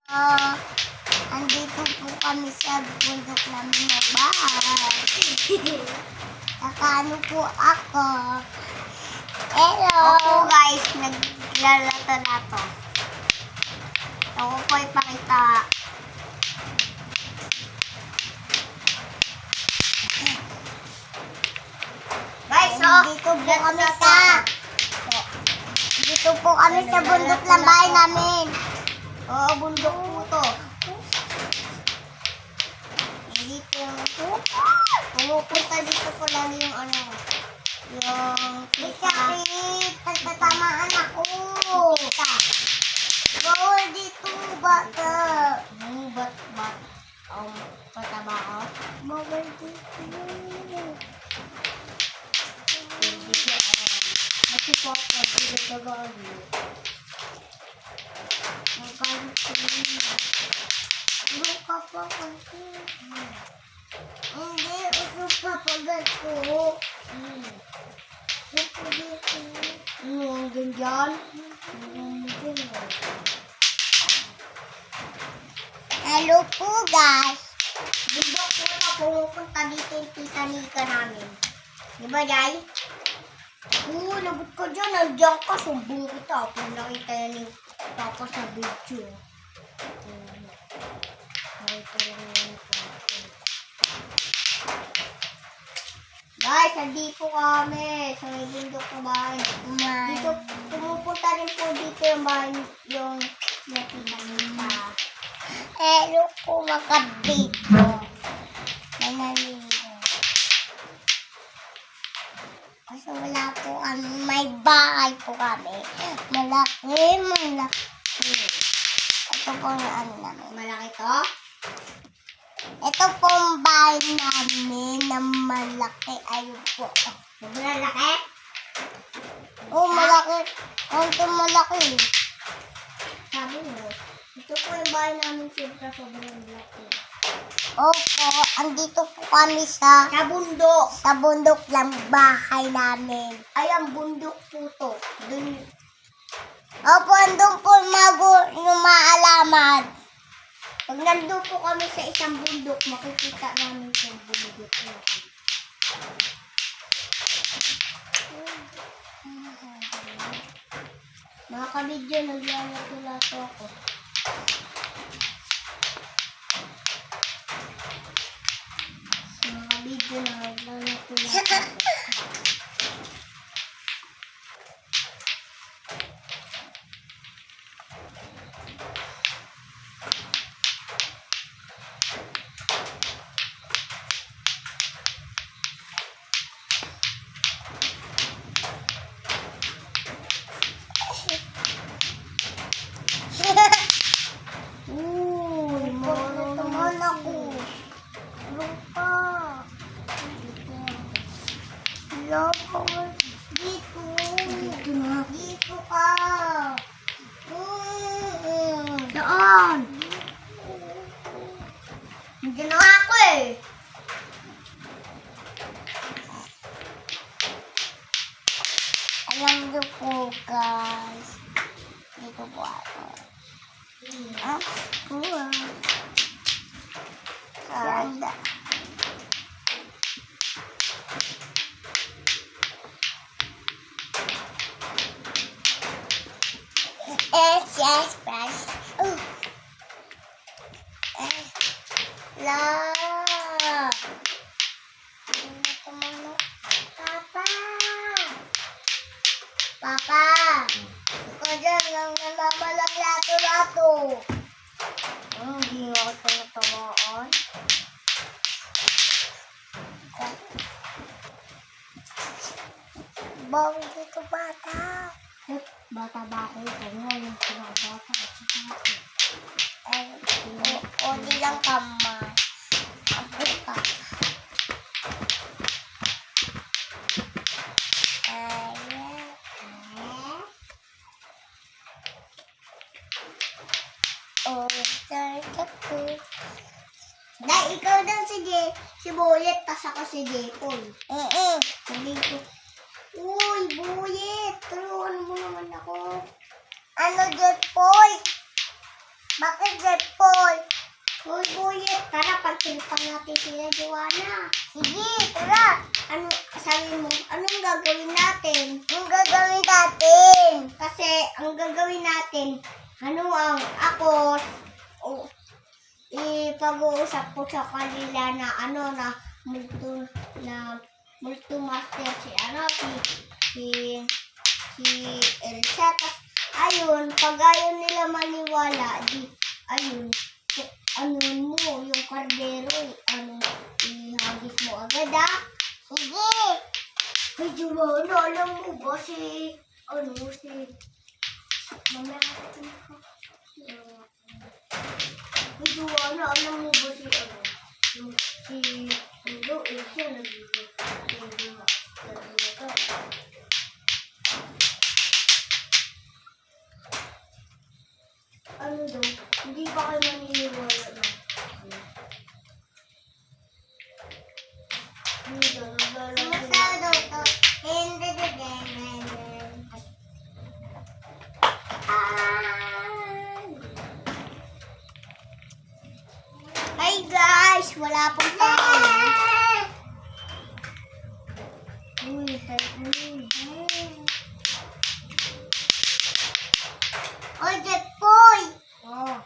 Andito po kami sa bundok namin na bahay. Nakano po ako. Hello! Ako guys, naglalato-lato. Ako po ipakita. Guys, dito po kami sa bundok ng bahay namin. Oo, bundok po to. Dito. Pumupunta dito po lang yung yung kita. Pagtatamaan ako. Kita. Bawal dito, bata. Ba't? Pataba ako? Bawal dito. Nagsipopo, dito sa bawal. Usok ka pa kasi. Hindi, usok ka pa gato. Usok ka dito. Ang ganyan. Hello po guys. Bundok po na pumupunta dito yung tita Nika namin. Diba, Jai? Oo, labot ka dyan. Nandiyan ka. Sumbong kita. Kung nakita yan yung papa sa video. Guys, nandito kami sa may bundok na bahay. Dito, pumupunta rin po dito yung bahay yung nakita nita. Hello po mga dito. Nanaligo. Kasi wala po kami, may bahay po kami. Malaki. Ito po yung namin. Malaki to? Ito po ang bahay namin na malaki. Ayun po. Sobrang laki? Oo, malaki. Ito malaki. Sabi mo, ito po yung bahay namin sobrang laki. Opo, andito po kami sa bundok. Sa bundok lang bahay namin. Ay, ang bundok po to. Dun. Opo, andun po yung maalaman. Pag nandun po kami sa isang bundok, makikita namin sa bundok natin. Mga kabidyo, naglalato-lato ako. Mga kabidyo, naglalato-lato ako. Dito ka. Saan? Hindi na ako eh. Alam niyo po guys. Dito po ako. Sanda. Yes, press. La. Papa. Ikaw dyan lang nalamalang lato-lato. Hindi nga ako natamaan. Bawal dito bata. Bata ba ako? Ito nga yung pinabata at saka ako. O di lang kamay. Ako ka. Dahil ikaw daw si Boyet, tas ako si Jepoy. Sabi ko, uy, Boyet, turuan mo naman ako. Ano, Jepoy? Bakit Jepol? Uy, Buyet, tara, pagtilipan natin sila, Joanna. Sige, tara. Ano, sabi mo, anong gagawin natin? Anong gagawin natin? Kasi, ang gagawin natin, ako, ipag-uusap ko sa kanila na, multo master si Elsa. Tas, ayun, pag ayaw nila maniwala, yung kardero, ihagis mo agad, Sige! Ay, Joanna, alam mo ba mamaya natin ako. Ay, Joanna, alam mo ba Elsa, ano daw, hindi ba kayo maniniwala na? Hi guys! Wala pong tao. Oy, Jepoy! Oh.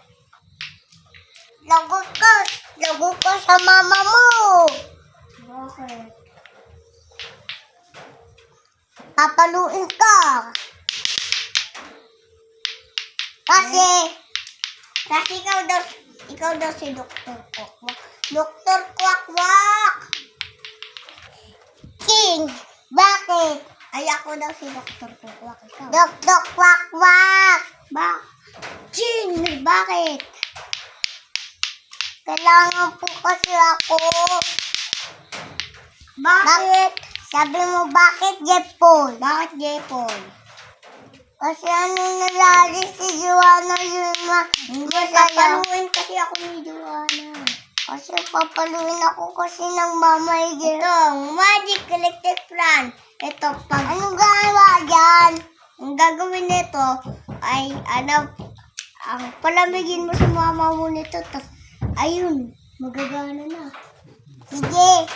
Lagot ka sa mama mo. Bakit? Papaluin ka. Kasi ikaw daw si Dr. Kwakwak. Dr. Kwakwak! King, bakit? Ay, ako daw si Dr. Kwakwak. Dr. Kwakwak! King, bakit? Kailangan po kasi ako. Bakit? Sabi mo, bakit, Jepol? Bakit, Jepol? Kasi nangyari si Joanna yun, papaluin kasi ako ni Joanna. Kasi papaluin ako kasi ng mama Ito, magic electric fan. Ito, anong gagawa dyan? Ang gagawin nito ay, ang palamigin mo sa mama mo nito, tapos, ayun, magagana na. Sige.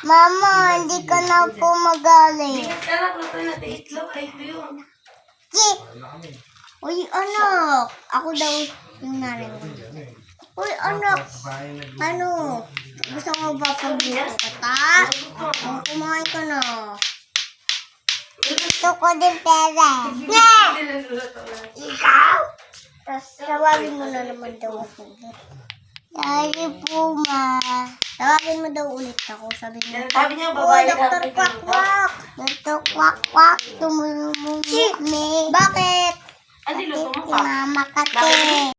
Mama, hindi ka na po magaling. Uy, anak. Ako daw yung nanay mo. Uy, anak. Gusto mo ba pagluto ka ta? Kumain ka na. Gusto ko din pera. Ikaw? Tapos, tawagin mo na naman daw ako. Sorry po, ma. Tawagin mo daw ulit ako. Sabi niya, babae ka. Dr. Kwakwak. Dr. Kwakwak, tumulong mo kami. Bakit? Ano, luto mo Si mama kasi.